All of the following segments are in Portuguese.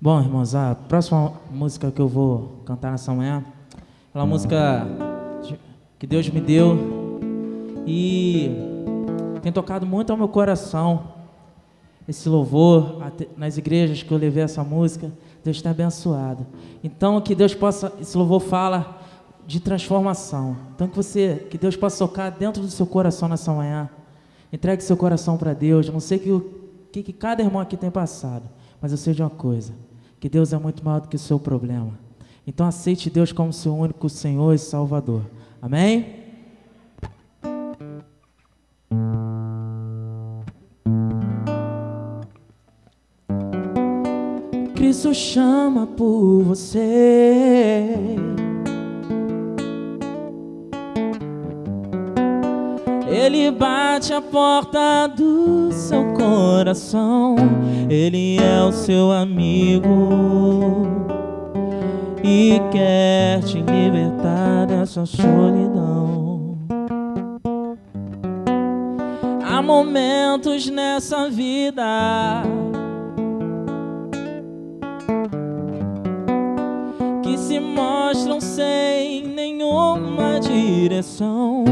Bom, irmãos, a próxima música que eu vou cantar nessa manhã é uma música que Deus me deu e tem tocado muito ao meu coração. Esse louvor, nas igrejas que eu levei essa música, Deus está abençoado. Então, que Deus possa, esse louvor fala de transformação. Então, que Deus possa tocar dentro do seu coração nessa manhã. Entregue seu coração para Deus. Eu não sei o que cada irmão aqui tem passado, mas eu sei de uma coisa, que Deus é muito maior do que o seu problema. Então aceite Deus como seu único Senhor e Salvador. Amém? Cristo chama por você. Ele bate a porta do seu coração. Ele é o seu amigo e quer te libertar dessa solidão. Há momentos nessa vida que se mostram sem nenhuma direção,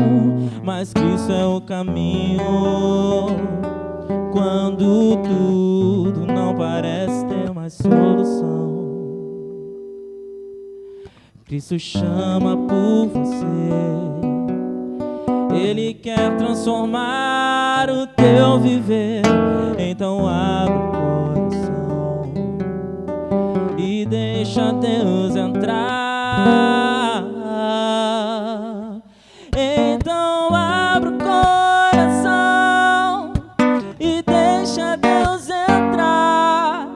mas Cristo é o caminho quando tudo não parece ter mais solução. Cristo chama por você. Ele quer transformar o teu viver. Então abre o coração e deixa Deus entrar. Então abre o coração e deixa Deus entrar.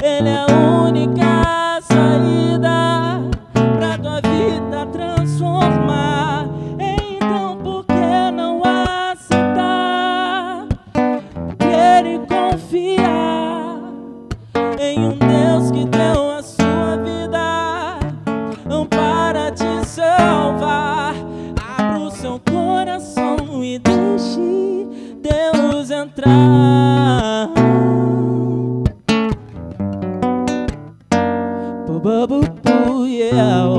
Ele é a única saída pra tua vida transformar. Então por que não aceitar, crer e confiar em um Deus que deu a sua vida para te salvar? Abra o seu coração e deixe Deus entrar. Yeah.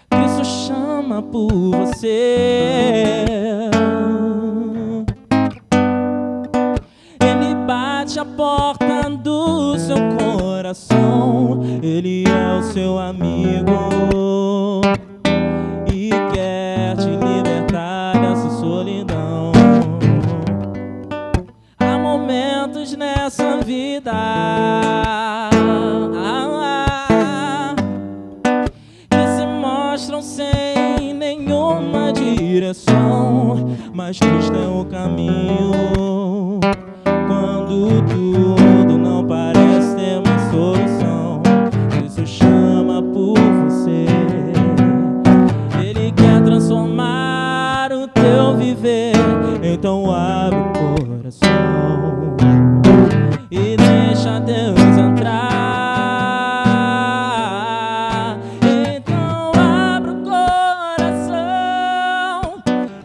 Cristo chama por você. Ele bate a porta do seu coração. Ele é o seu amigo e quer te libertar dessa solidão. Há momentos nessa vida que se mostram sem nenhuma direção, mas Cristo é o caminho quando tudo não parece ter mais solução. Cristo chama por você. Ele quer transformar o teu viver. Então abre o coração e deixa Deus entrar. Então abre o coração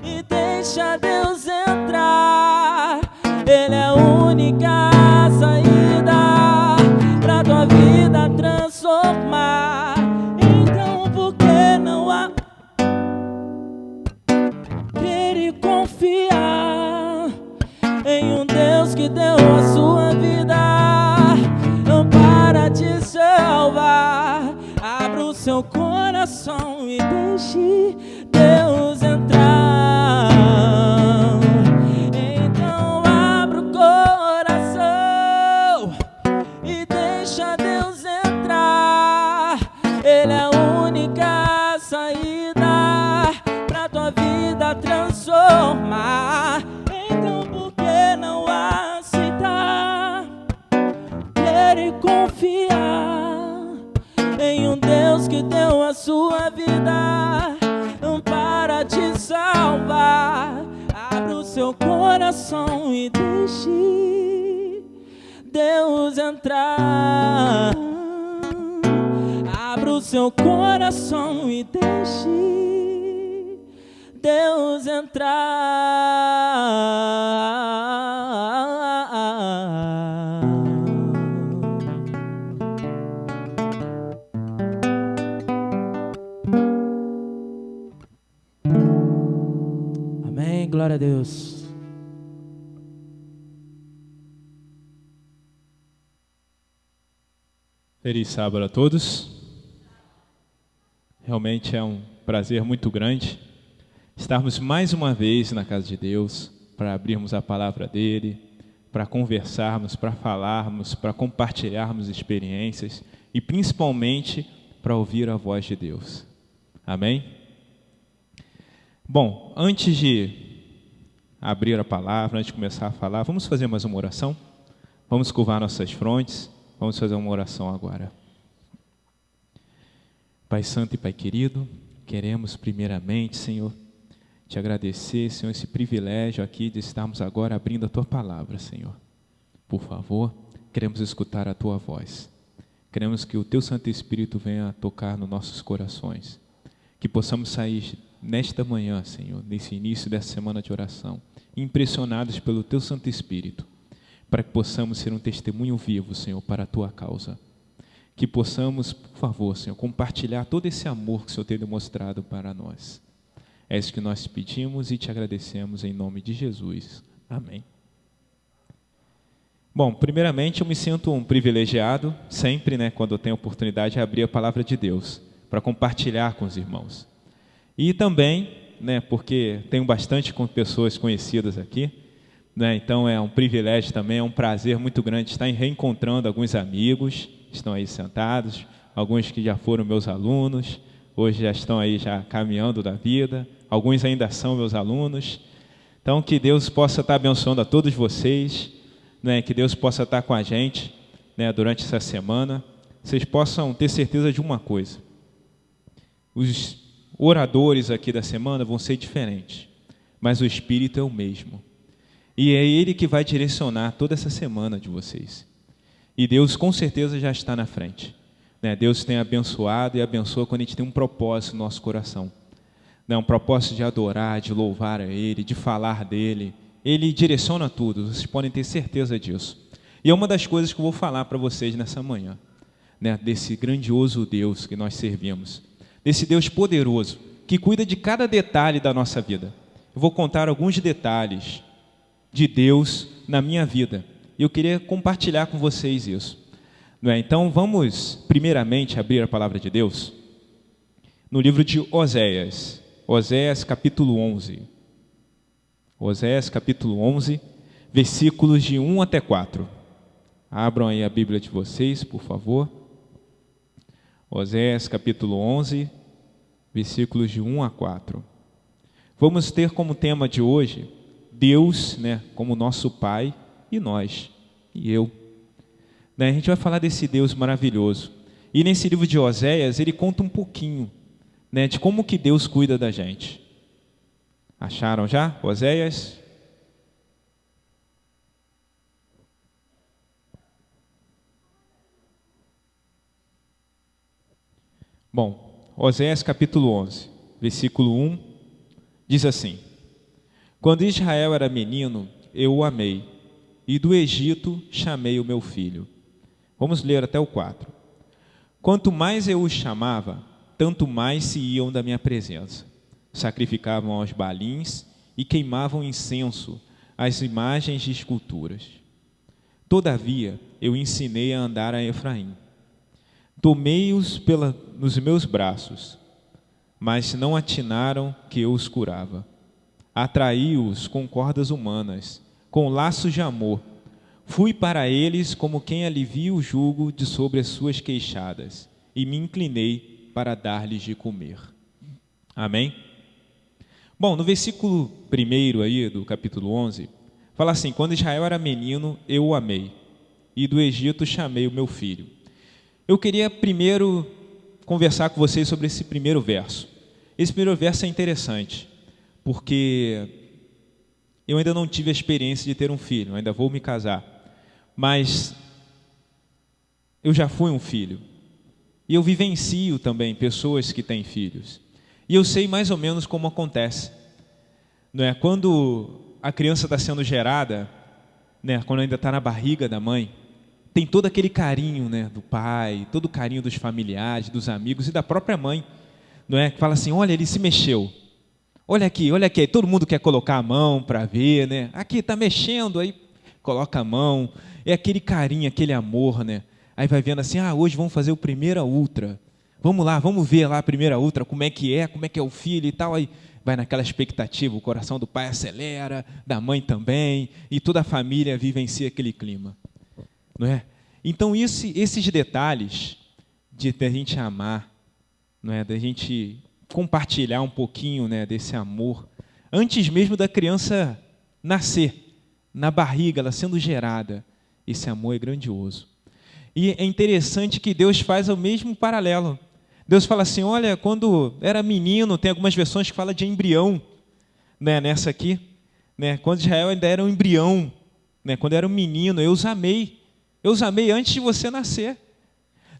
e deixa Deus entrar. Ele é a única saída pra tua vida transformar. Então por que não há crer e confiar em um Deus que deu a sua vida para te salvar? Abra o seu coração e deixe Deus entrar. Então abra o coração e deixa Deus entrar. Ele é a única saída pra tua vida transformar. Então por que não aceitar, crer e confiar em um Deus que deu a sua vida para te salvar? Abra o seu coração e deixe Deus entrar. seu coração e deixe Deus entrar. Amém, glória a Deus. Feliz sábado a todos. Realmente é um prazer muito grande estarmos mais uma vez na casa de Deus, para abrirmos a palavra dele, para conversarmos, para falarmos, para compartilharmos experiências e principalmente para ouvir a voz de Deus. Amém? Bom, antes de abrir a palavra, antes de começar a falar, vamos fazer mais uma oração? Vamos curvar nossas frontes, vamos fazer uma oração agora. Pai Santo e Pai querido, queremos primeiramente, Senhor, te agradecer, Senhor, esse privilégio aqui de estarmos agora abrindo a Tua palavra, Senhor. Por favor, queremos escutar a Tua voz. Queremos que o Teu Santo Espírito venha tocar nos nossos corações. Que possamos sair nesta manhã, Senhor, nesse início dessa semana de oração, impressionados pelo Teu Santo Espírito, para que possamos ser um testemunho vivo, Senhor, para a Tua causa. Que possamos, por favor, Senhor, compartilhar todo esse amor que o Senhor tem demonstrado para nós. É isso que nós pedimos e te agradecemos em nome de Jesus. Amém. Bom, primeiramente eu me sinto um privilegiado, sempre, quando eu tenho a oportunidade de abrir a palavra de Deus, para compartilhar com os irmãos. E também, porque tenho bastante pessoas conhecidas aqui, então é um privilégio também, é um prazer muito grande estar reencontrando alguns amigos, estão aí sentados, alguns que já foram meus alunos, hoje já estão aí já caminhando da vida, alguns ainda são meus alunos. Então que Deus possa estar abençoando a todos vocês, que Deus possa estar com a gente durante essa semana. Vocês possam ter certeza de uma coisa: os oradores aqui da semana vão ser diferentes, mas o Espírito é o mesmo. E é Ele que vai direcionar toda essa semana de vocês. E Deus com certeza já está na frente. Deus tem abençoado e abençoa quando a gente tem um propósito no nosso coração. Um propósito de adorar, de louvar a Ele, de falar dEle. Ele direciona tudo, vocês podem ter certeza disso. E é uma das coisas que eu vou falar para vocês nessa manhã. Desse grandioso Deus que nós servimos. Desse Deus poderoso, que cuida de cada detalhe da nossa vida. Eu vou contar alguns detalhes de Deus na minha vida. E eu queria compartilhar com vocês isso. Então vamos primeiramente abrir a palavra de Deus no livro de Oséias. Oséias capítulo 11. Oséias capítulo 11, versículos de 1 até 4. Abram aí a Bíblia de vocês, por favor. Oséias capítulo 11, versículos de 1 a 4. Vamos ter como tema de hoje Deus, como nosso Pai, e nós, e eu. A gente vai falar desse Deus maravilhoso. E nesse livro de Oséias, ele conta um pouquinho, de como que Deus cuida da gente. Acharam já? Oséias? Bom, Oséias capítulo 11, versículo 1, diz assim: Quando Israel era menino, eu o amei, e do Egito chamei o meu filho. Vamos ler até o 4. Quanto mais eu os chamava, tanto mais se iam da minha presença. Sacrificavam aos balins e queimavam incenso às imagens de esculturas. Todavia, eu ensinei a andar a Efraim. Tomei-os nos meus braços, mas não atinaram que eu os curava. Atraí-os com cordas humanas, com laços de amor. Fui para eles como quem alivia o jugo de sobre as suas queixadas, e me inclinei para dar-lhes de comer. Amém? Bom, no versículo 1 aí do capítulo 11, fala assim: quando Israel era menino, eu o amei, e do Egito chamei o meu filho. Eu queria primeiro conversar com vocês sobre esse primeiro verso. Esse primeiro verso é interessante, porque eu ainda não tive a experiência de ter um filho, ainda vou me casar, mas eu já fui um filho. E eu vivencio também pessoas que têm filhos. E eu sei mais ou menos como acontece. Não é? Quando a criança está sendo gerada, né? Quando ainda está na barriga da mãe, tem todo aquele carinho, né? Do pai, todo o carinho dos familiares, dos amigos e da própria mãe. Não é? Que fala assim, olha, ele se mexeu. Olha aqui, aí todo mundo quer colocar a mão para ver, né? Aqui, está mexendo, aí coloca a mão. É aquele carinho, aquele amor, né? Aí vai vendo assim, hoje vamos fazer o primeira ultra. Vamos lá, vamos ver lá a primeira ultra, como é que é o filho e tal. Aí vai naquela expectativa, o coração do pai acelera, da mãe também, e toda a família vivencia aquele clima. Não é? Então, esses detalhes de a gente amar, não é? Da gente compartilhar um pouquinho, né, desse amor, antes mesmo da criança nascer, na barriga, ela sendo gerada, esse amor é grandioso. E é interessante que Deus faz o mesmo paralelo. Deus fala assim, olha, quando era menino, tem algumas versões que falam de embrião, né, nessa aqui, né, quando Israel ainda era um embrião, né, quando era um menino, eu os amei antes de você nascer.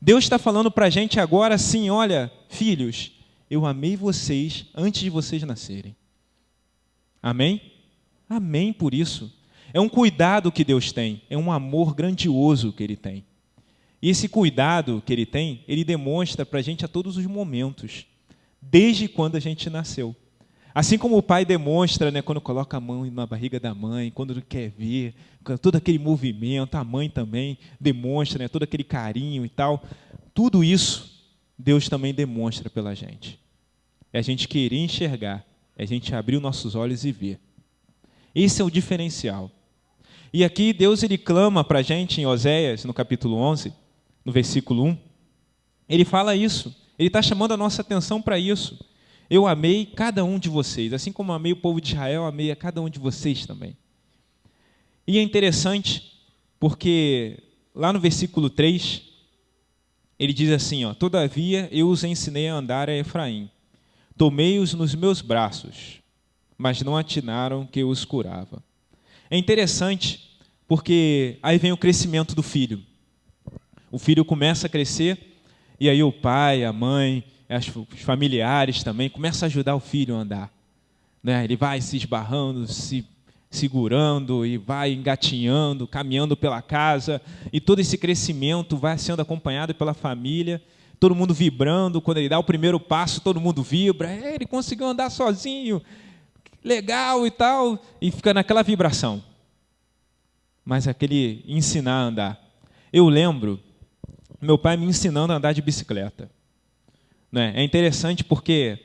Deus está falando para a gente agora assim, olha, filhos, eu amei vocês antes de vocês nascerem. Amém? Amém por isso. É um cuidado que Deus tem, é um amor grandioso que Ele tem. E esse cuidado que Ele tem, Ele demonstra para a gente a todos os momentos, desde quando a gente nasceu. Assim como o pai demonstra, né, quando coloca a mão na barriga da mãe, quando ele quer ver, todo aquele movimento, a mãe também demonstra, né, todo aquele carinho e tal. Tudo isso Deus também demonstra pela gente. É a gente querer enxergar, é a gente abrir os nossos olhos e ver. Esse é o diferencial. E aqui Deus ele clama para a gente em Oséias, no capítulo 11, no versículo 1, ele fala isso, ele está chamando a nossa atenção para isso. Eu amei cada um de vocês, assim como amei o povo de Israel, amei a cada um de vocês também. E é interessante, porque lá no versículo 3, ele diz assim, todavia eu os ensinei a andar a Efraim, tomei-os nos meus braços, mas não atinaram que eu os curava. É interessante, porque aí vem o crescimento do filho. O filho começa a crescer, e aí o pai, a mãe, os familiares também começam a ajudar o filho a andar. Né? Ele vai se esbarrando, se segurando, e vai engatinhando, caminhando pela casa, e todo esse crescimento vai sendo acompanhado pela família, todo mundo vibrando, quando ele dá o primeiro passo, todo mundo vibra, ele conseguiu andar sozinho, legal e tal, e fica naquela vibração. Mas aquele ensinar a andar. Eu lembro meu pai me ensinando a andar de bicicleta. Né? É interessante porque,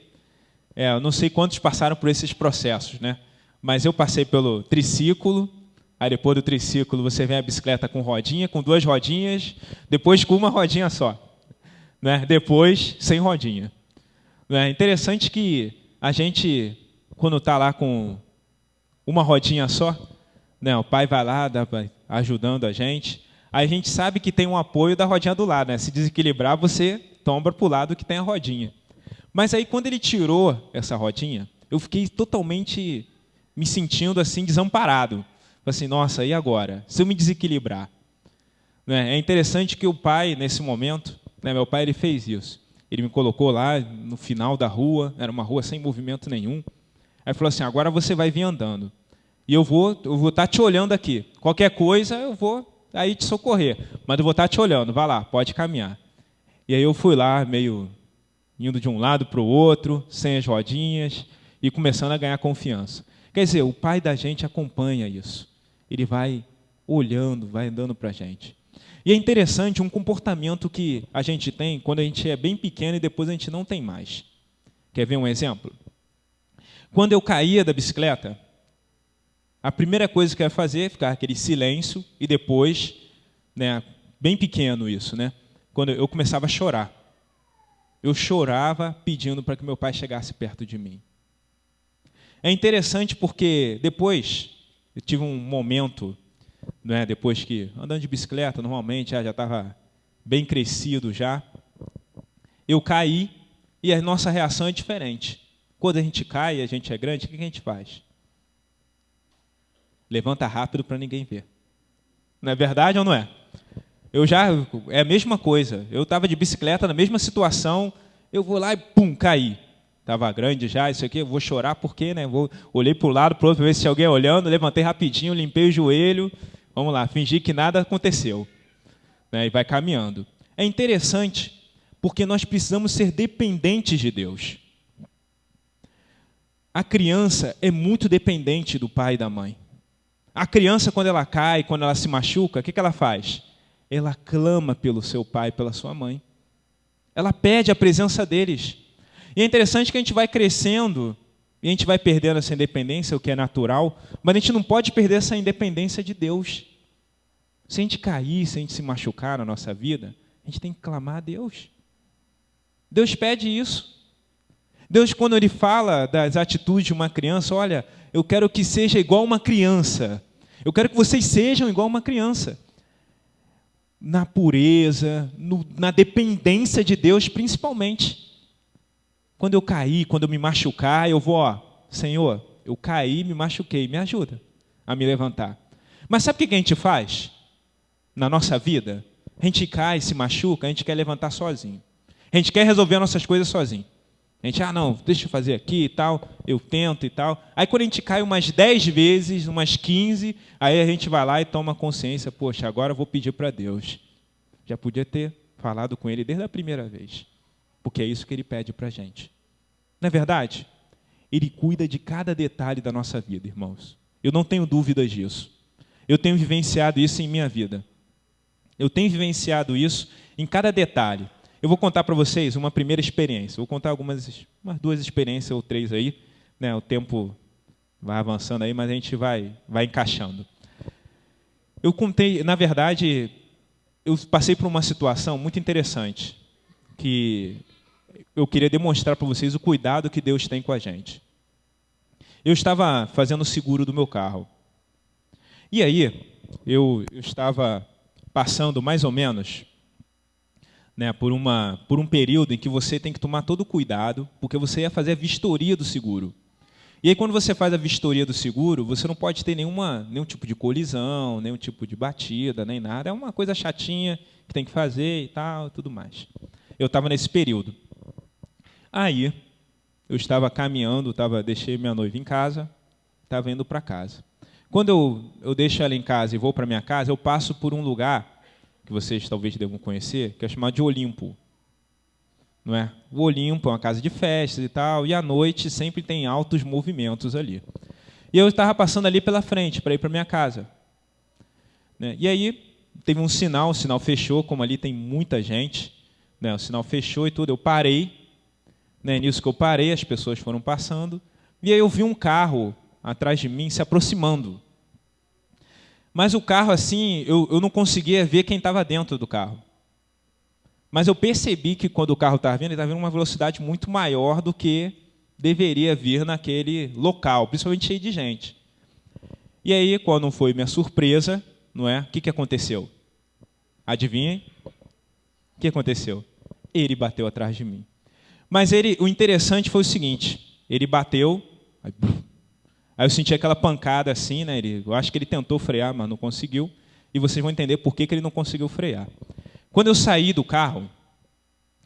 eu não sei quantos passaram por esses processos, né? Mas eu passei pelo triciclo, aí depois do triciclo você vem a bicicleta com rodinha, com 2 rodinhas, depois com 1 rodinha só. Né? Depois, sem rodinha. É interessante que a gente, quando está lá com 1 rodinha só, né, o pai vai lá ajudando a gente, aí a gente sabe que tem um apoio da rodinha do lado. Né? Se desequilibrar, você tomba para o lado que tem a rodinha. Mas aí, quando ele tirou essa rodinha, eu fiquei totalmente me sentindo assim, desamparado. Assim, nossa, e agora? Se eu me desequilibrar? Né? É interessante que o pai, nesse momento, né, meu pai ele fez isso. Ele me colocou lá no final da rua, era uma rua sem movimento nenhum. Aí falou assim, agora você vai vir andando. E eu vou estar te olhando aqui. Qualquer coisa, eu vou aí te socorrer. Mas eu vou estar te olhando, vai lá, pode caminhar. E aí eu fui lá, meio indo de um lado para o outro, sem as rodinhas, e começando a ganhar confiança. Quer dizer, o pai da gente acompanha isso. Ele vai olhando, vai andando para a gente. E é interessante um comportamento que a gente tem quando a gente é bem pequeno e depois a gente não tem mais. Quer ver um exemplo? Quando eu caía da bicicleta, a primeira coisa que eu ia fazer é ficar aquele silêncio e depois, né, bem pequeno isso, né, quando eu começava a chorar. Eu chorava pedindo para que meu pai chegasse perto de mim. É interessante porque depois, eu tive um momento, né, depois que, andando de bicicleta, normalmente já estava bem crescido já, eu caí e a nossa reação é diferente. Quando a gente cai e a gente é grande, o que a gente faz? Levanta rápido para ninguém ver. Não é verdade ou não é? É a mesma coisa. Eu estava de bicicleta na mesma situação, eu vou lá e pum, caí. Estava grande já, isso aqui, eu vou chorar porque, né? Olhei para o lado, para o outro, para ver se tinha alguém olhando, levantei rapidinho, limpei o joelho, vamos lá, fingi que nada aconteceu. Né, e vai caminhando. É interessante, porque nós precisamos ser dependentes de Deus. A criança é muito dependente do pai e da mãe. A criança, quando ela cai, quando ela se machuca, o que ela faz? Ela clama pelo seu pai, pela sua mãe. Ela pede a presença deles. E é interessante que a gente vai crescendo e a gente vai perdendo essa independência, o que é natural, mas a gente não pode perder essa independência de Deus. Se a gente cair, se a gente se machucar na nossa vida, a gente tem que clamar a Deus. Deus pede isso. Deus, quando Ele fala das atitudes de uma criança, olha, eu quero que seja igual uma criança. Eu quero que vocês sejam igual uma criança. Na pureza, na dependência de Deus, principalmente. Quando eu cair, quando eu me machucar, eu vou, Senhor, eu caí, me machuquei, me ajuda a me levantar. Mas sabe o que a gente faz na nossa vida? A gente cai, se machuca, a gente quer levantar sozinho. A gente quer resolver nossas coisas sozinho. A gente, não, deixa eu fazer aqui e tal, eu tento e tal. Aí quando a gente cai umas 10 vezes, umas 15, aí a gente vai lá e toma consciência, poxa, agora eu vou pedir para Deus. Já podia ter falado com Ele desde a primeira vez, porque é isso que Ele pede para a gente. Não é verdade? Ele cuida de cada detalhe da nossa vida, irmãos. Eu não tenho dúvidas disso. Eu tenho vivenciado isso em minha vida. Eu tenho vivenciado isso em cada detalhe. Eu vou contar para vocês uma primeira experiência. Vou contar umas 2 experiências ou 3 aí. Né? O tempo vai avançando aí, mas a gente vai encaixando. Eu contei, na verdade, eu passei por uma situação muito interessante, que eu queria demonstrar para vocês o cuidado que Deus tem com a gente. Eu estava fazendo o seguro do meu carro. E aí, eu estava passando mais ou menos, né, por um período em que você tem que tomar todo o cuidado, porque você ia fazer a vistoria do seguro. E aí, quando você faz a vistoria do seguro, você não pode ter nenhum tipo de colisão, nenhum tipo de batida, nem nada. É uma coisa chatinha que tem que fazer e tal, tudo mais. Eu estava nesse período. Aí, eu estava caminhando, deixei minha noiva em casa, estava indo para casa. Quando eu deixo ela em casa e vou para minha casa, eu passo por um lugar que vocês talvez devam conhecer, que é chamado de Olimpo. Não é? O Olimpo é uma casa de festas e tal, e à noite sempre tem altos movimentos ali. E eu estava passando ali pela frente para ir para minha casa. Né? E aí teve um sinal, o sinal fechou, como ali tem muita gente, né? O sinal fechou e tudo, eu parei. Né? Nisso que eu parei, as pessoas foram passando, e aí eu vi um carro atrás de mim se aproximando. Mas o carro, assim, eu não conseguia ver quem estava dentro do carro. Mas eu percebi que quando o carro estava vindo, ele estava vindo uma velocidade muito maior do que deveria vir naquele local, principalmente cheio de gente. E aí, quando foi minha surpresa, não é? O que aconteceu? Adivinhem? O que aconteceu? Ele bateu atrás de mim. Mas o interessante foi o seguinte, ele bateu, aí eu senti aquela pancada assim, né? Eu acho que ele tentou frear, mas não conseguiu. E vocês vão entender por que ele não conseguiu frear. Quando eu saí do carro,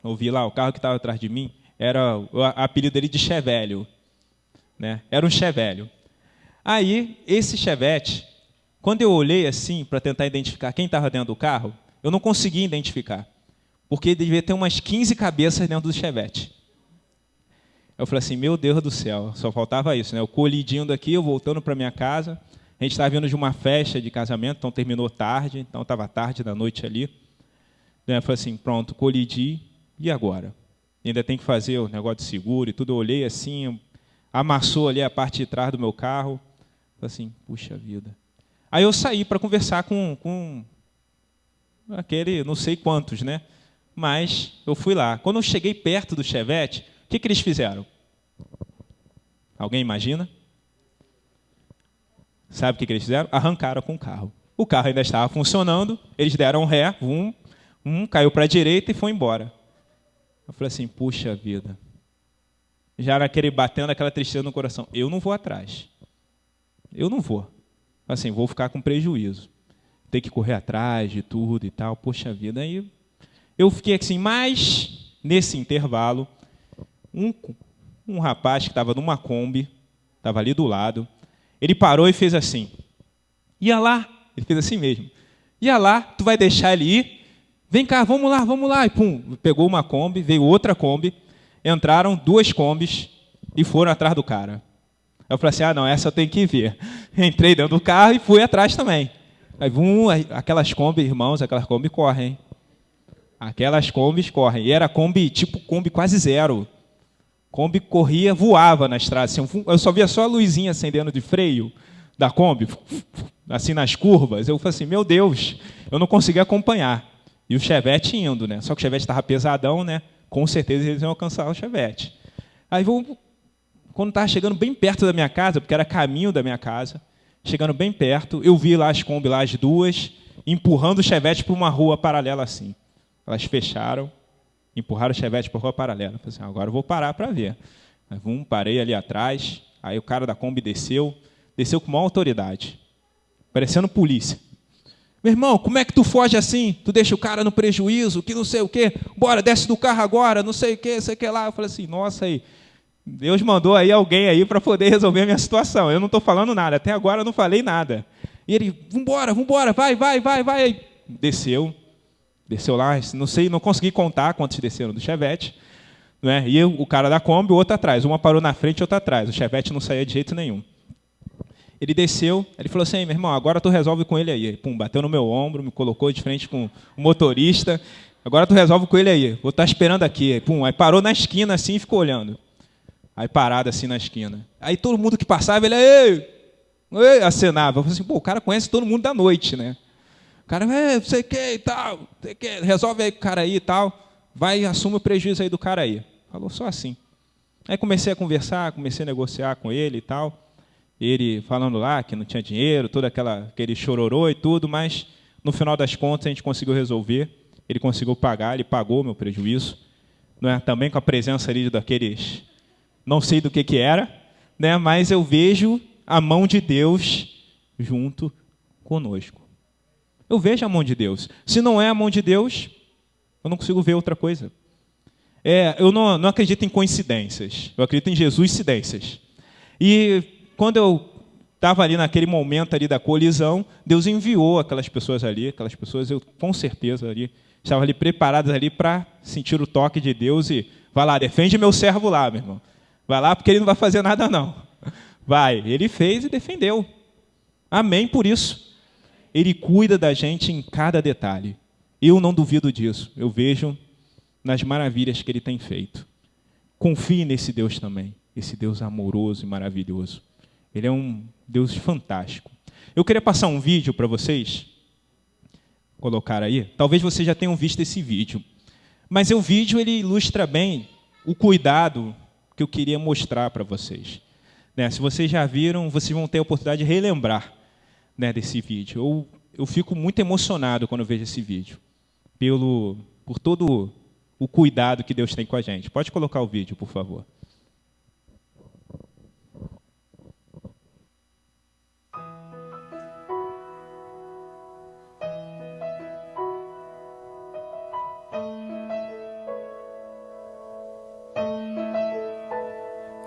eu vi lá, o carro que estava atrás de mim, era o apelido dele de Chevelho. Né? Era um Chevelho. Aí, esse Chevette, quando eu olhei assim, para tentar identificar quem estava dentro do carro, eu não conseguia identificar. Porque devia ter umas 15 cabeças dentro do Chevette. Eu falei assim, meu Deus do céu, só faltava isso, né? Eu colidinho daqui, eu voltando para minha casa. A gente estava vindo de uma festa de casamento, então terminou tarde, então estava tarde da noite ali. Eu falei assim, pronto, colidi, e agora? Ainda tem que fazer o negócio de seguro e tudo. Eu olhei assim, amassou ali a parte de trás do meu carro. Falei assim, puxa vida. Aí eu saí para conversar com aquele, não sei quantos, né? Mas eu fui lá. Quando eu cheguei perto do Chevette, o que eles fizeram? Alguém imagina? Sabe o que eles fizeram? Arrancaram com o carro. O carro ainda estava funcionando, eles deram ré, caiu para a direita e foi embora. Eu falei assim, puxa vida. Já naquele batendo aquela tristeza no coração. Eu não vou atrás. Eu não vou. Assim, vou ficar com prejuízo. ter que correr atrás de tudo e tal. Poxa vida, aí eu fiquei assim, mas nesse intervalo, um rapaz que estava numa Kombi, estava ali do lado, ele parou e fez assim, ia lá, ele fez assim mesmo, ia lá, tu vai deixar ele ir? Vem cá, vamos lá, e pum, pegou uma Kombi, veio outra Kombi, entraram 2 Kombis e foram atrás do cara. Eu falei assim, não, essa eu tenho que ver. Entrei dentro do carro e fui atrás também. Aí, aquelas Kombi, irmãos, aquelas Kombi correm, hein? Aquelas Kombis correm. E era Kombi, tipo Kombi quase zero. Kombi corria, voava na estrada. Assim, eu só via só a luzinha acendendo de freio da Kombi, assim nas curvas. Eu falei assim, meu Deus, eu não conseguia acompanhar. E o Chevette indo, né? Só que o Chevette estava pesadão, né? Com certeza eles iam alcançar o Chevette. Aí, quando estava chegando bem perto da minha casa, porque era caminho da minha casa, chegando bem perto, eu vi lá as Kombi, lá as 2, empurrando o Chevette para uma rua paralela assim. Elas fecharam, empurraram o Chevette para a rua paralela. Eu falei assim, agora eu vou parar para ver. Aí, parei ali atrás, aí o cara da Kombi desceu com maior autoridade, parecendo polícia. Meu irmão, como é que tu foge assim? Tu deixa o cara no prejuízo, que não sei o quê, bora, desce do carro agora, não sei o quê, sei o que lá. Eu falei assim, nossa, aí, Deus mandou aí alguém aí para poder resolver a minha situação. Eu não estou falando nada, até agora eu não falei nada. E ele, vambora, vai. Desceu lá, não consegui contar quantos desceram do Chevette. Né? E o cara da Kombi, o outro atrás. Uma parou na frente e outra atrás. O Chevette não saía de jeito nenhum. Ele desceu, ele falou assim, meu irmão, agora tu resolve com ele aí. Pum, bateu no meu ombro, me colocou de frente com o motorista. Agora tu resolve com ele aí. Vou estar esperando aqui. Pum, aí parou na esquina assim e ficou olhando. Aí parado assim na esquina. Aí todo mundo que passava, ele ei, acenava. Eu falei assim, pô, o cara conhece todo mundo da noite, né? O cara, não sei o que e tal, resolve aí com o cara aí e tal, vai e assume o prejuízo aí do cara aí. Falou só assim. Aí comecei a conversar, comecei a negociar com ele e tal. Ele falando lá que não tinha dinheiro, todo aquele chororô e tudo, mas no final das contas a gente conseguiu resolver. Ele conseguiu pagar, ele pagou o meu prejuízo. Não é? Também com a presença ali daqueles, não sei do que era, né? Mas eu vejo a mão de Deus junto conosco. Eu vejo a mão de Deus. Se não é a mão de Deus, eu não consigo ver outra coisa. Eu não acredito em coincidências. Eu acredito em Jesus-cidências. E quando eu estava ali naquele momento ali da colisão, Deus enviou aquelas pessoas ali, eu com certeza ali, estavam ali preparadas ali para sentir o toque de Deus e vai lá, defende meu servo lá, meu irmão. Vai lá porque ele não vai fazer nada não. Vai, ele fez e defendeu. Amém por isso. Ele cuida da gente em cada detalhe. Eu não duvido disso. Eu vejo nas maravilhas que ele tem feito. Confie nesse Deus também, esse Deus amoroso e maravilhoso. Ele é um Deus fantástico. Eu queria passar um vídeo para vocês, colocar aí. Talvez vocês já tenham visto esse vídeo. Mas o vídeo ele ilustra bem o cuidado que eu queria mostrar para vocês. Né? Se vocês já viram, vocês vão ter a oportunidade de relembrar, né, desse vídeo. Eu fico muito emocionado quando eu vejo esse vídeo, por todo o cuidado que Deus tem com a gente. Pode colocar o vídeo, por favor.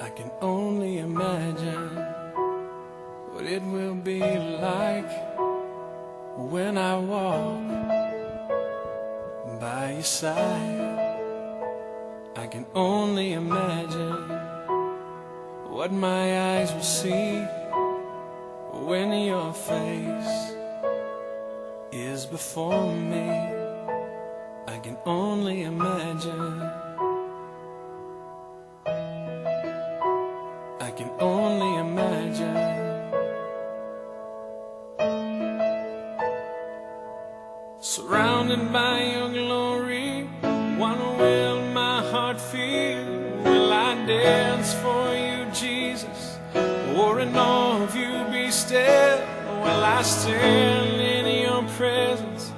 I can only imagine what it will be like when I walk by your side. I can only imagine what my eyes will see when your face is before me. I can only imagine. I can only imagine. Surrounded by your glory, what will my heart feel? Will I dance for you, Jesus? Or in awe of you be still? Will I stand in your presence?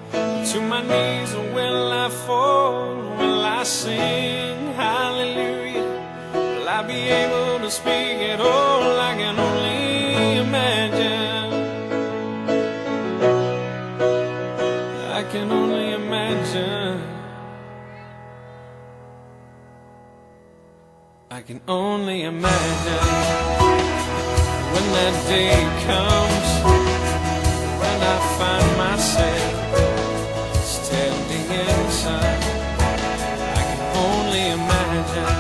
To my knees or will I fall? Will I sing hallelujah? Will I be able to speak at all? I can only imagine. I can only imagine when that day comes, when I find myself standing inside. I can only imagine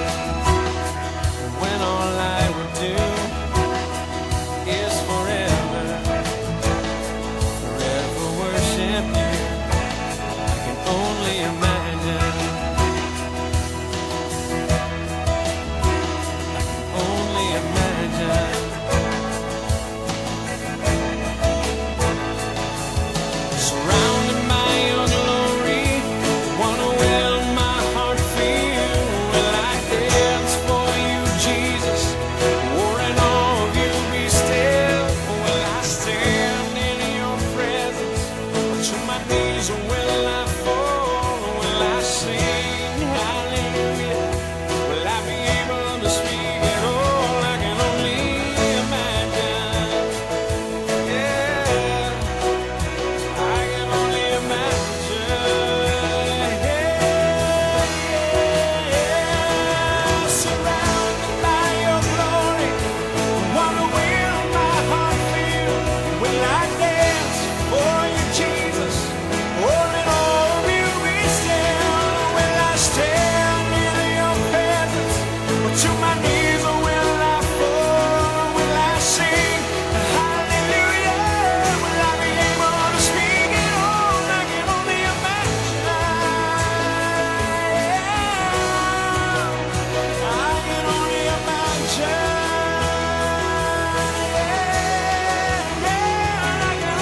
when all I would do is forever, forever worship you. I can only imagine. Only imagine. Surrounded by your glory, wanna will my heart feel. Will I dance for you, Jesus? Or in all of you be still? Will I stand in your presence? Or to my knees, or will I fall? Will I sing hallelujah? Will I be able to speak at all? I can only imagine. Yeah, I can only imagine. Yeah, surrounded by your glory, what will my heart feel? Will I dance for you, Jesus? Or in all of you be still? Will I stand in your presence? Or to my knees, or will I fall? Will I sing hallelujah? Will I be able to speak at all? I can only imagine. I can only imagine. I can only imagine. I can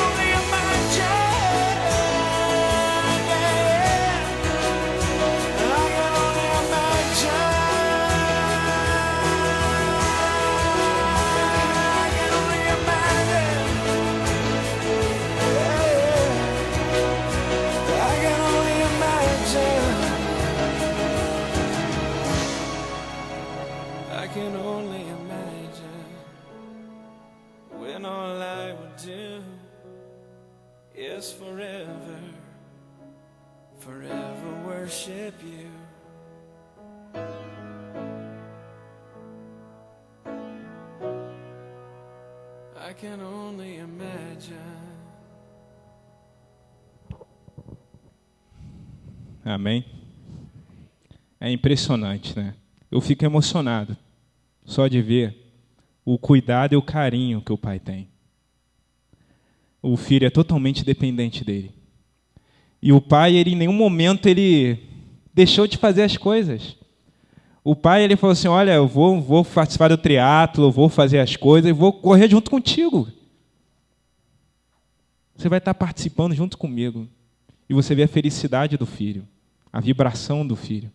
only imagine. I can only imagine. I can only imagine. I can only imagine when all I would do is forever, forever worship you. I can only imagine. Amém? É impressionante, né? Eu fico emocionado só de ver o cuidado e o carinho que o pai tem. O filho é totalmente dependente dele. E o pai, ele, em nenhum momento, ele deixou de fazer as coisas. O pai, ele falou assim, olha, eu vou participar do triatlo, vou fazer as coisas, e vou correr junto contigo. Você vai estar participando junto comigo. E você vê a felicidade do filho, a vibração do filho.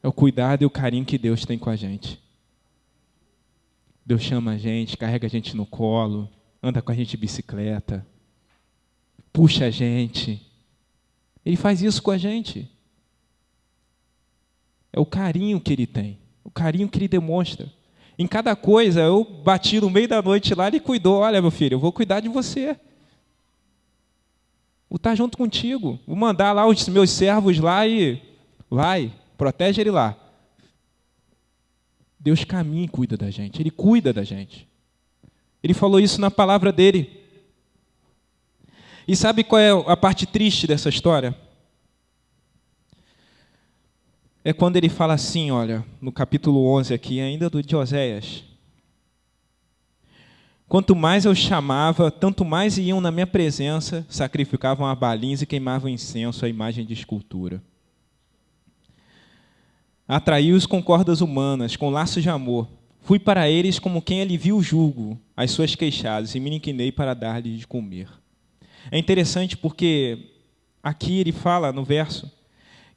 É o cuidado e o carinho que Deus tem com a gente. Deus chama a gente, carrega a gente no colo, anda com a gente de bicicleta, puxa a gente. Ele faz isso com a gente. É o carinho que Ele tem, o carinho que Ele demonstra. Em cada coisa, eu bati no meio da noite lá, Ele cuidou. Olha, meu filho, eu vou cuidar de você. Vou estar junto contigo. Vou mandar lá os meus servos lá e vai, protege ele lá. Deus caminha e cuida da gente. Ele cuida da gente. Ele falou isso na palavra dele. E sabe qual é a parte triste dessa história? É quando ele fala assim, olha, no capítulo 11 aqui, ainda de Oséias. Quanto mais eu chamava, tanto mais iam na minha presença, sacrificavam a balins e queimavam incenso à imagem de escultura. Atraí-os com cordas humanas, com laços de amor. Fui para eles como quem alivia o jugo, as suas queixadas, e me inclinei para dar-lhes de comer. É interessante porque aqui ele fala no verso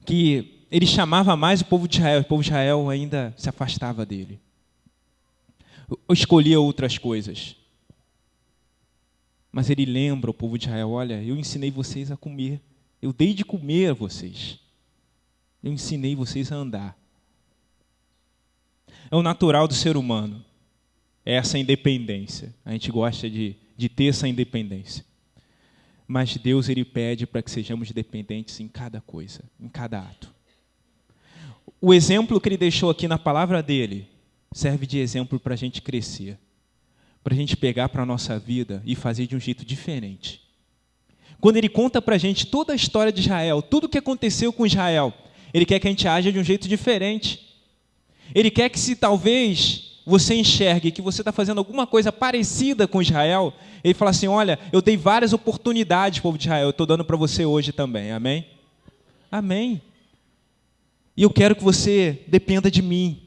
que ele chamava mais o povo de Israel ainda se afastava dele. Escolhia outras coisas. Mas ele lembra o povo de Israel, olha, eu ensinei vocês a comer, eu dei de comer a vocês, eu ensinei vocês a andar. É o natural do ser humano, é essa independência. A gente gosta de ter essa independência. Mas Deus, Ele pede para que sejamos dependentes em cada coisa, em cada ato. o exemplo que ele deixou aqui na palavra dele serve de exemplo para a gente crescer, para a gente pegar para a nossa vida e fazer de um jeito diferente. Quando ele conta para a gente toda a história de Israel, tudo o que aconteceu com Israel, ele quer que a gente aja de um jeito diferente. Ele quer que, se talvez você enxergue que você está fazendo alguma coisa parecida com Israel, ele fala assim, olha, eu dei várias oportunidades, povo de Israel, eu estou dando para você hoje também, amém? Amém. E eu quero que você dependa de mim,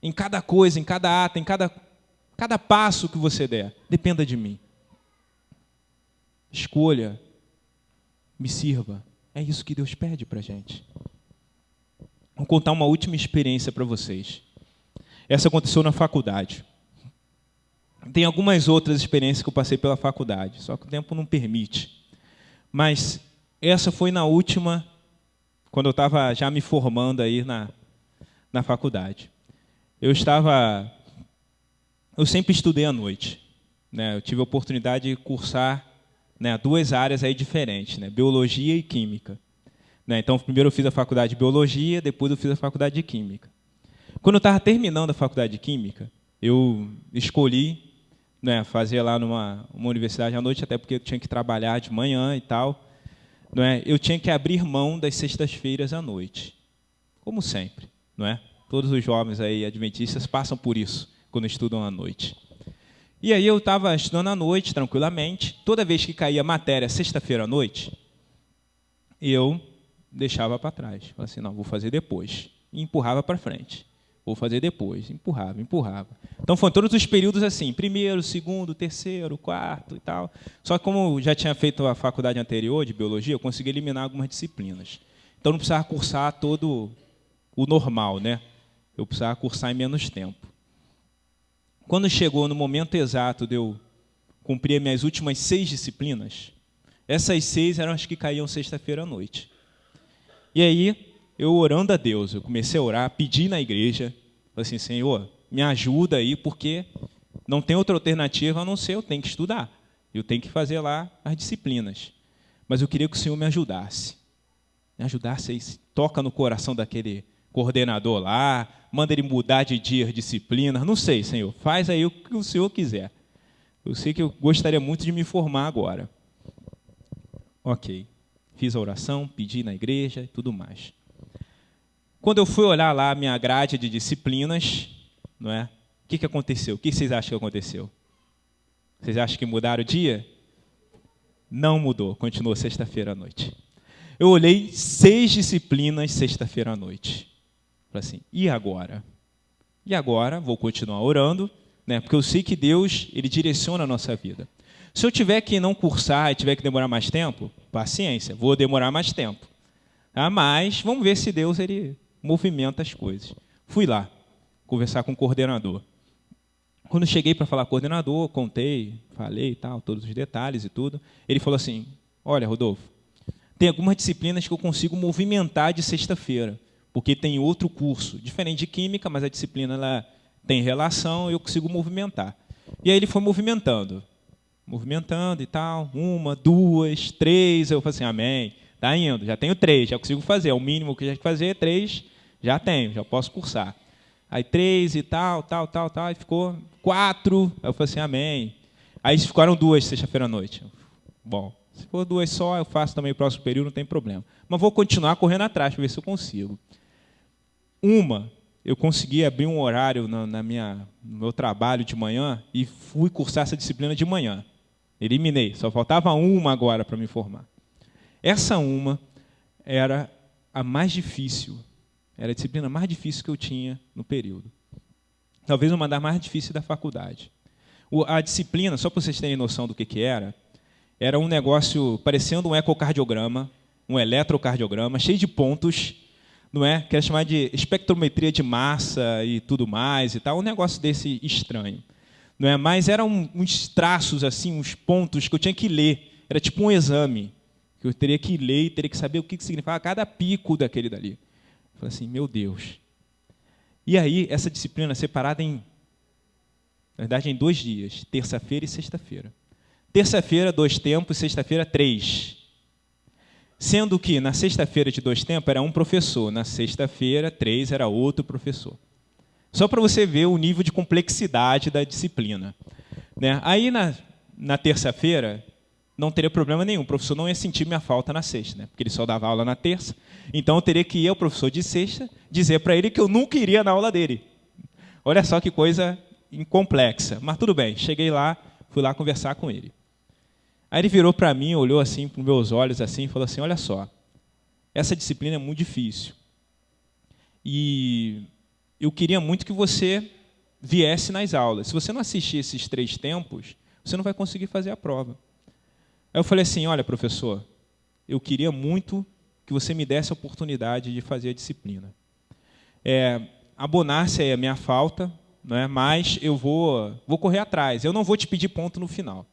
em cada coisa, em cada ato, em cada passo que você der, dependa de mim. Escolha, me sirva, é isso que Deus pede para a gente. Vou contar uma última experiência para vocês. Essa aconteceu na faculdade. Tem algumas outras experiências que eu passei pela faculdade, só que o tempo não permite. Mas essa foi na última, quando eu estava já me formando aí na faculdade. Eu sempre estudei à noite, né? Eu tive a oportunidade de cursar, né, duas áreas aí diferentes, né? Biologia e Química. Né? Então, primeiro eu fiz a faculdade de Biologia, depois eu fiz a faculdade de Química. Quando eu estava terminando a faculdade de Química, eu escolhi, né, fazer lá numa universidade à noite, até porque eu tinha que trabalhar de manhã e tal. Não é? Eu tinha que abrir mão das sextas-feiras à noite, como sempre. Não é? Todos os jovens aí adventistas passam por isso, quando estudam à noite. E aí eu estava estudando à noite, tranquilamente. Toda vez que caía matéria sexta-feira à noite, eu deixava para trás. Falava assim, não, vou fazer depois. E empurrava para frente. Vou fazer depois. Empurrava. Então, foram todos os períodos assim, primeiro, segundo, terceiro, quarto e tal. Só que como eu já tinha feito a faculdade anterior de Biologia, eu consegui eliminar algumas disciplinas. Então, não precisava cursar todo o normal, né? Eu precisava cursar em menos tempo. Quando chegou no momento exato de eu cumprir minhas últimas 6 disciplinas, essas 6 eram as que caíam sexta-feira à noite. E aí, eu orando a Deus, eu comecei a orar, pedi na igreja, falei assim, Senhor, me ajuda aí, porque não tem outra alternativa a não ser eu tenho que estudar. Eu tenho que fazer lá as disciplinas. Mas eu queria que o Senhor me ajudasse. Me ajudasse aí, toca no coração daquele coordenador lá, manda ele mudar de dia as disciplinas, não sei, Senhor, faz aí o que o Senhor quiser. Eu sei que eu gostaria muito de me formar agora. Ok, fiz a oração, pedi na igreja e tudo mais. Quando eu fui olhar lá a minha grade de disciplinas, não é? O que aconteceu? O que vocês acham que aconteceu? Vocês acham que mudaram o dia? Não mudou, continuou sexta-feira à noite. Eu olhei 6 disciplinas sexta-feira à noite. Falei assim, e agora? E agora vou continuar orando, né? Porque eu sei que Deus, Ele direciona a nossa vida. Se eu tiver que não cursar e tiver que demorar mais tempo, paciência, vou demorar mais tempo. Mas vamos ver se Deus ele movimenta as coisas. Fui lá conversar com o coordenador. Quando cheguei para falar com o coordenador, contei, falei e tal, todos os detalhes e tudo. Ele falou assim, olha, Rodolfo, tem algumas disciplinas que eu consigo movimentar de sexta-feira, porque tem outro curso, diferente de Química, mas a disciplina ela tem relação e eu consigo movimentar. E aí ele foi movimentando e tal, 1, 2, 3, eu falei assim, amém, está indo, já tenho 3, já consigo fazer, é o mínimo que eu já tenho que fazer, 3, já tenho, já posso cursar. Aí 3 e tal, e ficou 4, aí eu falei assim, amém. Aí ficaram 2 sexta-feira à noite. Bom, se for 2 só, eu faço também o próximo período, não tem problema. Mas vou continuar correndo atrás para ver se eu consigo. Eu consegui abrir um horário no meu trabalho de manhã e fui cursar essa disciplina de manhã. Eliminei, só faltava uma agora para me formar. Essa uma era a mais difícil, era a disciplina mais difícil que eu tinha no período. Talvez uma das mais difíceis da faculdade. A disciplina, só para vocês terem noção do que era um negócio parecendo um ecocardiograma, um eletrocardiograma, cheio de pontos, não é? Que era chamado de espectrometria de massa e tudo mais e tal, um negócio desse estranho, não é? Mas eram uns traços assim, uns pontos que eu tinha que ler, era tipo um exame que eu teria que ler e teria que saber o que significava cada pico daquele dali. Eu falei assim, meu Deus. E aí essa disciplina é separada na verdade em 2 dias, terça-feira e sexta-feira. Terça-feira 2 tempos, sexta-feira 3. Sendo que na sexta-feira de 2 tempos era um professor, na sexta-feira 3 era outro professor. Só para você ver o nível de complexidade da disciplina. Né? Aí na terça-feira não teria problema nenhum, o professor não ia sentir minha falta na sexta, né? Porque ele só dava aula na terça, então eu teria que ir ao professor de sexta dizer para ele que eu nunca iria na aula dele. Olha só que coisa complexa, mas tudo bem, cheguei lá, fui lá conversar com ele. Aí ele virou para mim, olhou assim para os meus olhos assim, e falou assim: olha só, essa disciplina é muito difícil e eu queria muito que você viesse nas aulas. Se você não assistir esses 3 tempos, você não vai conseguir fazer a prova. Aí eu falei assim: olha, professor, eu queria muito que você me desse a oportunidade de fazer a disciplina. Abonar-se é a minha falta, não é? Mas eu vou correr atrás. Eu não vou te pedir ponto no final.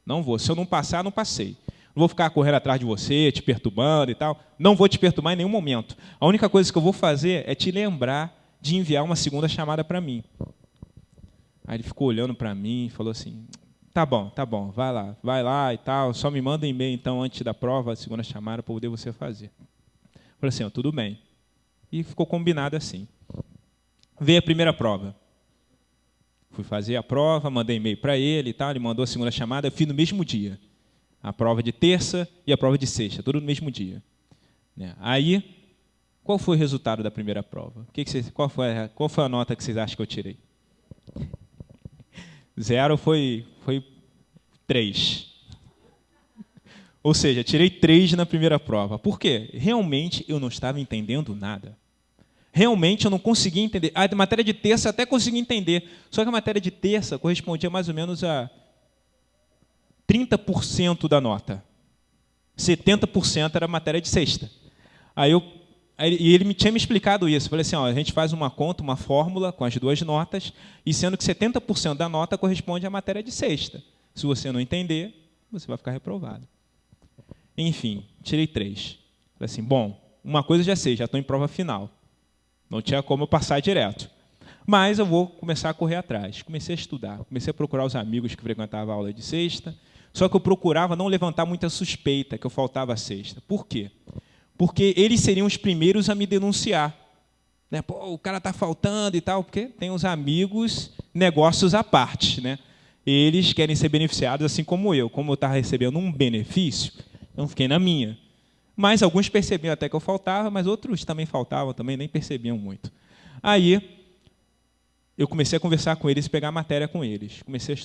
Não vou. Se eu não passar, não passei. Não vou ficar correndo atrás de você, te perturbando e tal. Não vou te perturbar em nenhum momento. A única coisa que eu vou fazer é te lembrar de enviar uma segunda chamada para mim. Aí ele ficou olhando para mim e falou assim: tá bom, vai lá e tal, só me manda um e-mail então antes da prova, a segunda chamada, para poder você fazer. Eu falei assim: tudo bem. E ficou combinado assim. Veio a primeira prova. Fui fazer a prova, mandei e-mail para ele e tal, ele mandou a segunda chamada, eu fiz no mesmo dia. A prova de terça e a prova de sexta, tudo no mesmo dia. Aí, qual foi o resultado da primeira prova? Qual foi a nota que vocês acham que eu tirei? 0 foi 3. Ou seja, tirei 3 na primeira prova. Por quê? Realmente eu não estava entendendo nada. Realmente eu não conseguia entender. A matéria de terça eu até consegui entender. Só que a matéria de terça correspondia mais ou menos a 30% da nota. 70% era matéria de sexta. E ele tinha me explicado isso. Eu falei assim: ó, a gente faz uma conta, uma fórmula com as 2 notas, e sendo que 70% da nota corresponde à matéria de sexta. Se você não entender, você vai ficar reprovado. Enfim, tirei 3. Falei assim: bom, uma coisa já sei, já estou em prova final. Não tinha como eu passar direto. Mas eu vou começar a correr atrás. Comecei a estudar, comecei a procurar os amigos que frequentavam a aula de sexta, só que eu procurava não levantar muita suspeita que eu faltava a sexta. Por quê? Porque eles seriam os primeiros a me denunciar. Né? Pô, o cara está faltando e tal, porque tem os amigos, negócios à parte. Né? Eles querem ser beneficiados assim como eu. Como eu estava recebendo um benefício, eu fiquei na minha. Mas alguns percebiam até que eu faltava, mas outros também faltavam, também nem percebiam muito. Aí, eu comecei a conversar com eles, pegar a matéria com eles. Comecei a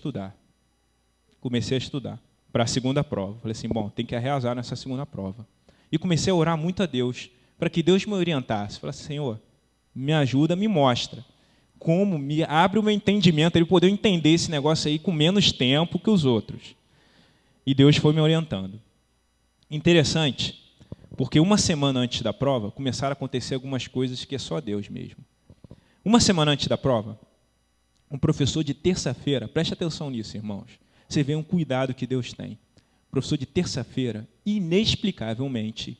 estudar para a segunda prova. Falei assim: bom, tem que arrasar nessa segunda prova. E comecei a orar muito a Deus, para que Deus me orientasse. Falei assim: Senhor, me ajuda, me mostra. Como, me abre o meu entendimento, ele poder entender esse negócio aí com menos tempo que os outros. E Deus foi me orientando. Interessante, porque uma semana antes da prova, começaram a acontecer algumas coisas que é só Deus mesmo. Uma semana antes da prova, um professor de terça-feira, preste atenção nisso, irmãos, você vê um cuidado que Deus tem. O professor de terça-feira, inexplicavelmente,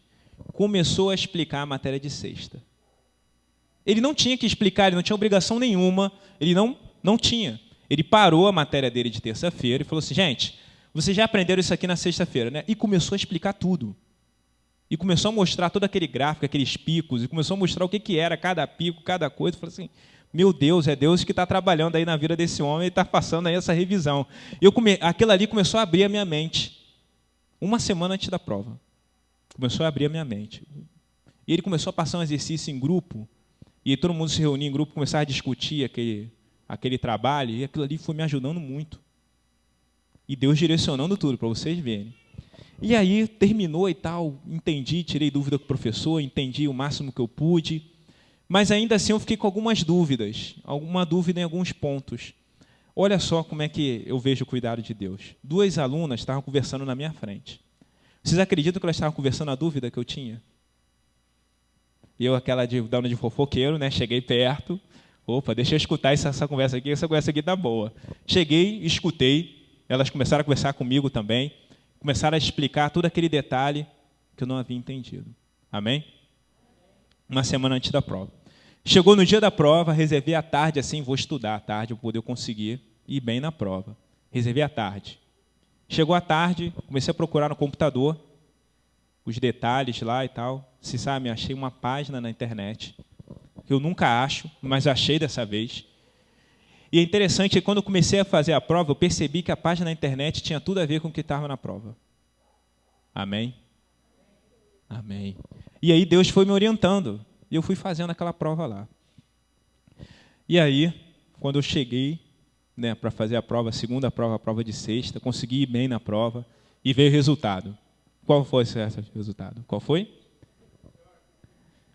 começou a explicar a matéria de sexta. Ele não tinha que explicar, ele não tinha obrigação nenhuma, ele não tinha. Ele parou a matéria dele de terça-feira e falou assim: gente, vocês já aprenderam isso aqui na sexta-feira, né? E começou a explicar tudo. E começou a mostrar todo aquele gráfico, aqueles picos, e começou a mostrar o que era cada pico, cada coisa. Eu falei assim: meu Deus, é Deus que está trabalhando aí na vida desse homem e está passando aí essa revisão. Aquilo ali começou a abrir a minha mente. Uma semana antes da prova. Começou a abrir a minha mente. E ele começou a passar um exercício em grupo, e todo mundo se reunia em grupo, começava a discutir aquele trabalho, e aquilo ali foi me ajudando muito. E Deus direcionando tudo, para vocês verem. E aí, terminou e tal, entendi, tirei dúvida com o professor, entendi o máximo que eu pude, mas ainda assim eu fiquei com alguma dúvida em alguns pontos. Olha só como é que eu vejo o cuidado de Deus. 2 alunas estavam conversando na minha frente. Vocês acreditam que elas estavam conversando a dúvida que eu tinha? E eu, aquela dona de fofoqueiro, né, cheguei perto, opa, deixa eu escutar essa conversa aqui está boa. Cheguei, escutei, elas começaram a conversar comigo também, começaram a explicar todo aquele detalhe que eu não havia entendido. Amém? Uma semana antes da prova. Chegou no dia da prova, reservei a tarde, assim, vou estudar à tarde, para poder conseguir ir bem na prova. Reservei a tarde. Chegou a tarde, comecei a procurar no computador os detalhes lá e tal. Se sabe, achei uma página na internet, que eu nunca acho, mas achei dessa vez. E é interessante que quando eu comecei a fazer a prova, eu percebi que a página na internet tinha tudo a ver com o que estava na prova. Amém? Amém. E aí Deus foi me orientando, e eu fui fazendo aquela prova lá. E aí, quando eu cheguei, né, para fazer a prova, a segunda prova, a prova de sexta, consegui ir bem na prova, e veio o resultado. Qual foi esse resultado? Qual foi?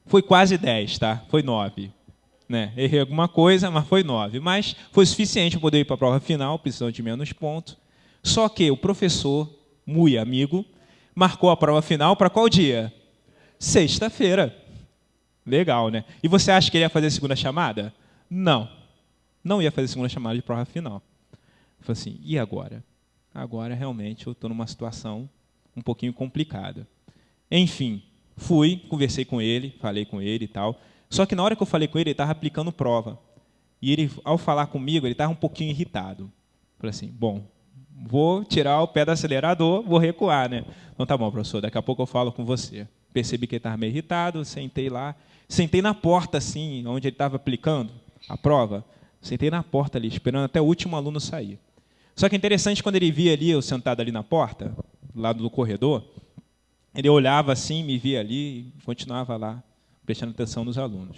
Foi quase 10, tá? Foi 9. Né? Errei alguma coisa, mas foi 9. Mas foi suficiente para poder ir para a prova final, precisando de menos pontos. Só que o professor, muito amigo, marcou a prova final para qual dia? Sexta-feira. Legal, né? E você acha que ele ia fazer a segunda chamada? Não. Não ia fazer a segunda chamada de prova final. Eu falei assim, e agora? Agora, realmente, eu estou numa situação um pouquinho complicada. Enfim, fui, conversei com ele, falei com ele e tal. Só que na hora que eu falei com ele estava aplicando prova. E ele, ao falar comigo, ele estava um pouquinho irritado. Falei assim, bom, vou tirar o pé do acelerador, vou recuar, né? Então tá bom, professor, daqui a pouco eu falo com você. Percebi que ele estava meio irritado, sentei lá. Sentei na porta, assim, onde ele estava aplicando a prova. Sentei na porta ali, esperando até o último aluno sair. Só que é interessante, quando ele via ali, eu sentado ali na porta, do lado do corredor, ele olhava assim, me via ali e continuava lá, prestando atenção nos alunos.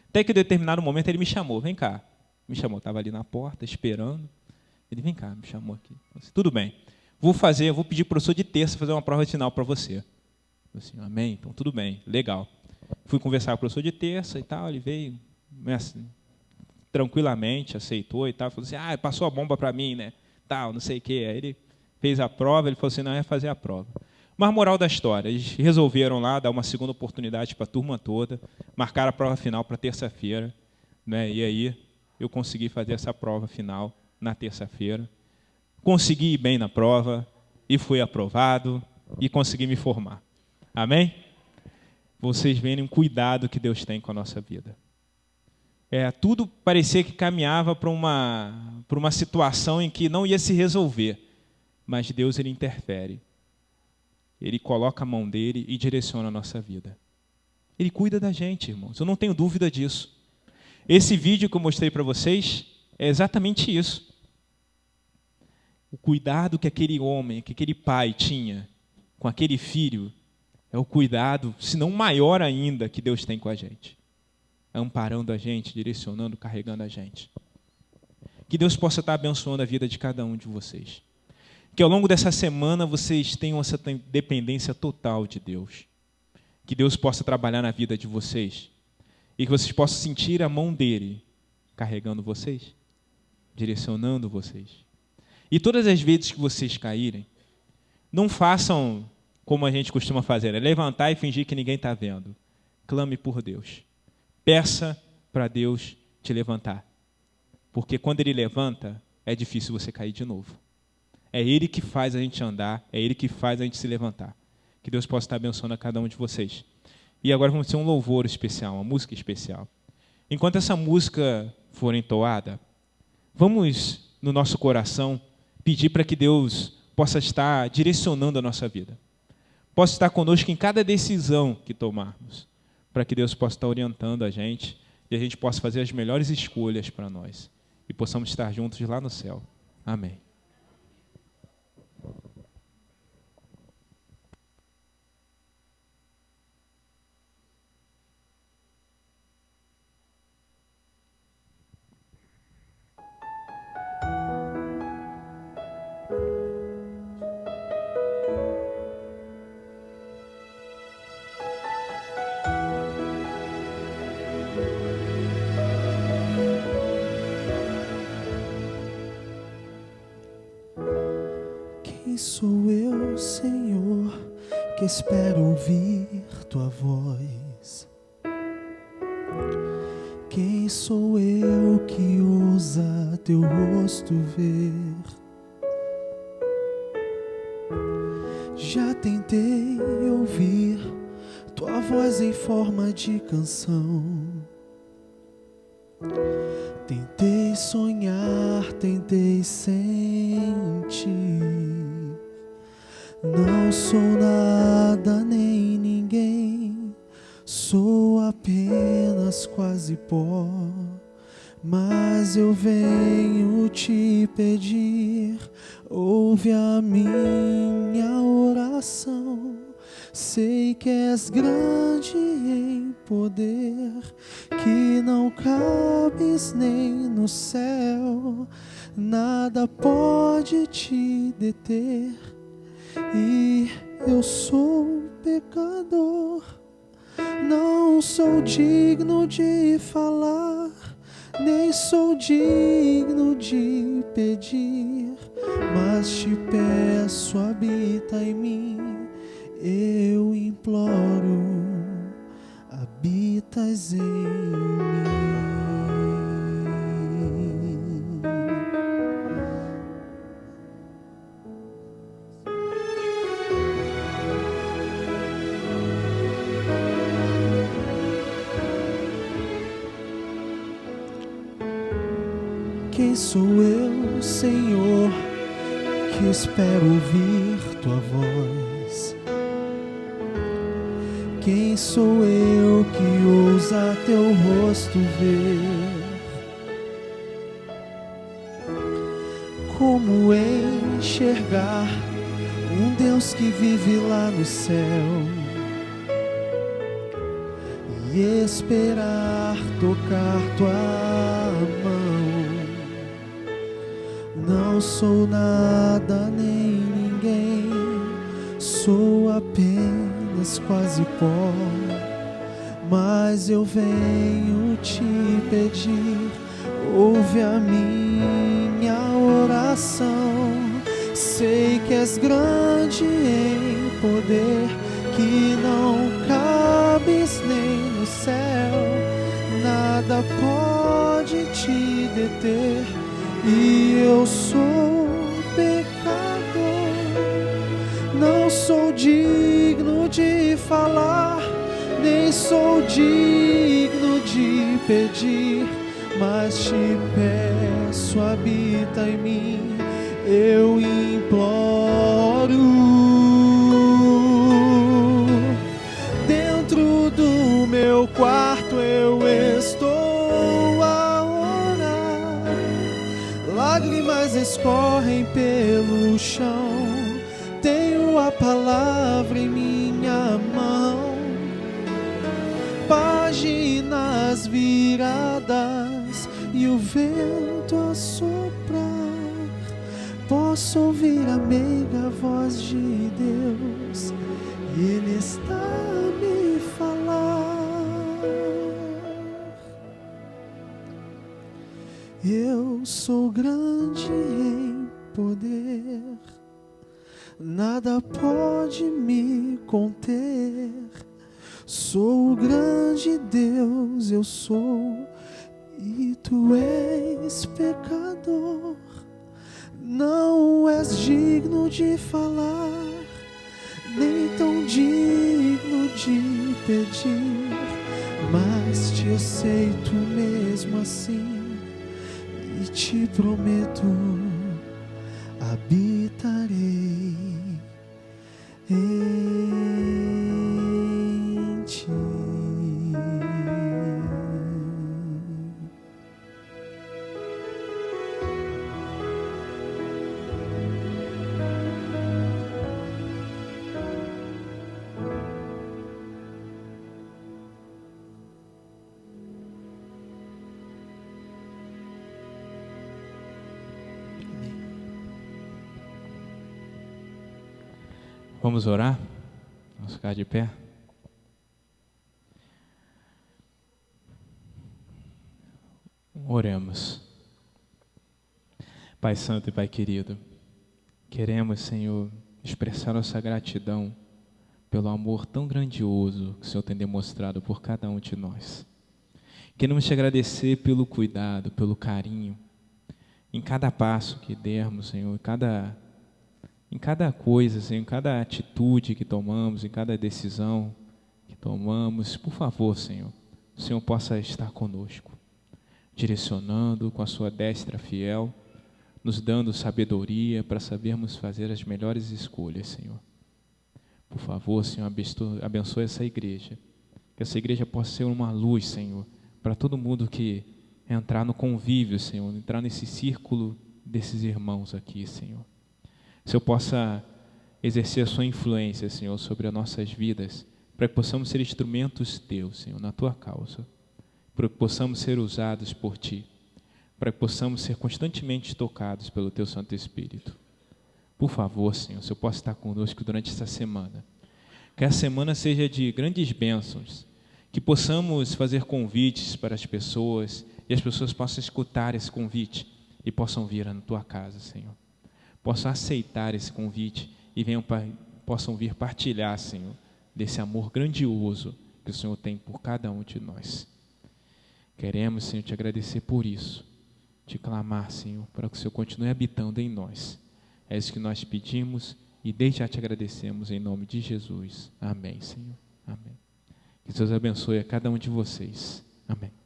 Até que em determinado momento ele me chamou, vem cá. Me chamou, estava ali na porta, esperando. Ele, vem cá, me chamou aqui. Eu disse, tudo bem, vou pedir para o professor de terça fazer uma prova final para você. Eu disse, amém, então tudo bem, legal. Fui conversar com o professor de terça e tal, ele veio assim, tranquilamente, aceitou e tal, falou assim, passou a bomba para mim, né? Tal, não sei o quê. Aí ele fez a prova, ele falou assim, não, ia fazer a prova. Mas moral da história, eles resolveram lá dar uma segunda oportunidade para a turma toda, marcaram a prova final para terça-feira, né? E aí eu consegui fazer essa prova final na terça-feira, consegui ir bem na prova e fui aprovado e consegui me formar. Amém? Vocês veem o cuidado que Deus tem com a nossa vida. Tudo parecia que caminhava para uma situação em que não ia se resolver, mas Deus ele interfere. Ele coloca a mão dele e direciona a nossa vida. Ele cuida da gente, irmãos. Eu não tenho dúvida disso. Esse vídeo que eu mostrei para vocês é exatamente isso. O cuidado que aquele homem, que aquele pai tinha com aquele filho, é o cuidado, se não maior ainda, que Deus tem com a gente. Amparando a gente, direcionando, carregando a gente. Que Deus possa estar abençoando a vida de cada um de vocês. Que ao longo dessa semana vocês tenham essa dependência total de Deus. Que Deus possa trabalhar na vida de vocês. E que vocês possam sentir a mão dele carregando vocês, direcionando vocês. E todas as vezes que vocês caírem, não façam como a gente costuma fazer, levantar e fingir que ninguém está vendo. Clame por Deus. Peça para Deus te levantar. Porque quando Ele levanta, é difícil você cair de novo. É Ele que faz a gente andar, é Ele que faz a gente se levantar. Que Deus possa estar abençoando a cada um de vocês. E agora vamos ter um louvor especial, uma música especial. Enquanto essa música for entoada, vamos, no nosso coração, pedir para que Deus possa estar direcionando a nossa vida. Possa estar conosco em cada decisão que tomarmos, para que Deus possa estar orientando a gente e a gente possa fazer as melhores escolhas para nós e possamos estar juntos lá no céu. Amém. Quem sou eu, Senhor, que espero ouvir tua voz? Quem sou eu que ousa teu rosto ver? Já tentei ouvir tua voz em forma de canção. Tentei sonhar, tentei sentir Não sou nada nem ninguém, sou apenas quase pó. Mas eu venho te pedir, ouve a minha oração. Sei que és grande em poder, que não cabes nem no céu, nada pode te deter. E eu sou pecador, não sou digno de falar, nem sou digno de pedir, mas te peço, habita em mim, eu imploro, habitas em mim. Quem sou eu, Senhor, que espero ouvir tua voz? Quem sou eu que ousa teu rosto ver? Como enxergar um Deus que vive lá no céu e esperar tocar tua mão? Não sou nada nem ninguém, sou apenas quase pó. Mas eu venho te pedir, ouve a minha oração. Sei que és grande em poder, que não cabes nem no céu, nada pode te deter. E eu sou pecador, não sou digno de falar, nem sou digno de pedir, mas te peço, habita em mim, eu imploro. Dentro do meu quarto eu estou a orar, lágrimas escorrem pelo chão, tenho a palavra em minha mão, páginas viradas e o vento a soprar, posso ouvir a meiga voz de Deus, e Ele está a me falar. Eu sou grande em poder, nada pode me conter. Sou o grande Deus, eu sou, e tu és pecador. Não és digno de falar, nem tão digno de pedir, mas te aceito mesmo assim. E te prometo, habitarei em ti. Vamos orar? Vamos ficar de pé? Oremos. Pai Santo e Pai querido, queremos, Senhor, expressar nossa gratidão pelo amor tão grandioso que o Senhor tem demonstrado por cada um de nós. Queremos te agradecer pelo cuidado, pelo carinho, em cada passo que dermos, Senhor, em cada coisa, Senhor, em cada atitude que tomamos, em cada decisão que tomamos. Por favor, Senhor, o Senhor possa estar conosco, direcionando com a sua destra fiel, nos dando sabedoria para sabermos fazer as melhores escolhas, Senhor. Por favor, Senhor, abençoe essa igreja. Que essa igreja possa ser uma luz, Senhor, para todo mundo que entrar no convívio, Senhor, entrar nesse círculo desses irmãos aqui, Senhor. Se eu possa exercer a sua influência, Senhor, sobre as nossas vidas, para que possamos ser instrumentos teus, Senhor, na tua causa, para que possamos ser usados por ti, para que possamos ser constantemente tocados pelo teu Santo Espírito. Por favor, Senhor, se eu posso estar conosco durante essa semana, que a semana seja de grandes bênçãos, que possamos fazer convites para as pessoas e as pessoas possam escutar esse convite e possam vir na tua casa, Senhor. Possam aceitar esse convite e possam vir partilhar, Senhor, desse amor grandioso que o Senhor tem por cada um de nós. Queremos, Senhor, te agradecer por isso, te clamar, Senhor, para que o Senhor continue habitando em nós. É isso que nós pedimos e desde já te agradecemos em nome de Jesus. Amém, Senhor. Amém. Que Deus abençoe a cada um de vocês. Amém.